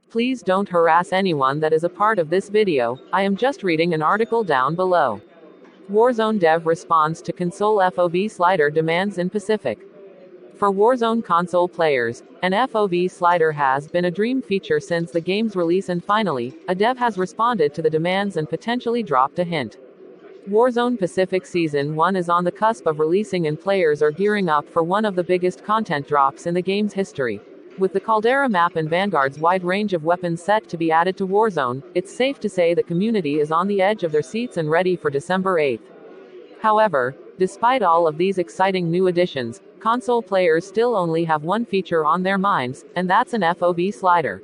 Please don't harass anyone that is a part of this video, I am just reading an article down below. Warzone dev responds to console FOV slider demands in Pacific. For Warzone console players, an FOV slider has been a dream feature since the game's release, and finally, a dev has responded to the demands and potentially dropped a hint. Warzone Pacific Season 1 is on the cusp of releasing, and players are gearing up for one of the biggest content drops in the game's history. With the Caldera map and Vanguard's wide range of weapons set to be added to Warzone, it's safe to say the community is on the edge of their seats and ready for December 8th. However, despite all of these exciting new additions, console players still only have one feature on their minds, and that's an FOV slider.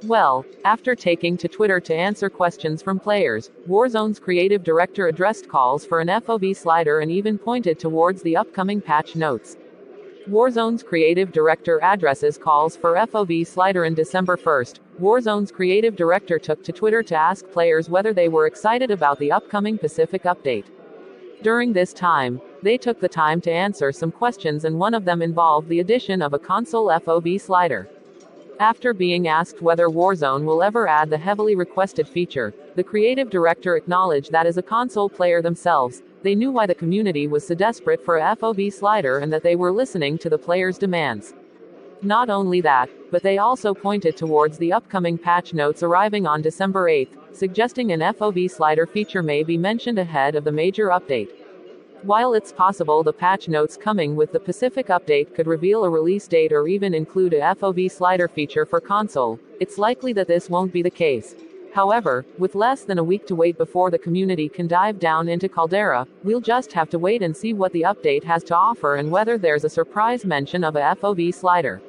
Well, after taking to Twitter to answer questions from players, Warzone's creative director addressed calls for an FOV slider and even pointed towards the upcoming patch notes. Warzone's creative director addresses calls for FOV slider in December 1st. Warzone's creative director took to Twitter to ask players whether they were excited about the upcoming Pacific update. During this time, they took the time to answer some questions, and one of them involved the addition of a console FOV slider. After being asked whether Warzone will ever add the heavily requested feature, the creative director acknowledged that as a console player themselves, they knew why the community was so desperate for a FOV slider and that they were listening to the players' demands. Not only that, but they also pointed towards the upcoming patch notes arriving on December 8th, suggesting an FOV slider feature may be mentioned ahead of the major update. While it's possible the patch notes coming with the Pacific update could reveal a release date or even include a FOV slider feature for console, it's likely that this won't be the case. However, with less than a week to wait before the community can dive down into Caldera, we'll just have to wait and see what the update has to offer and whether there's a surprise mention of a FOV slider.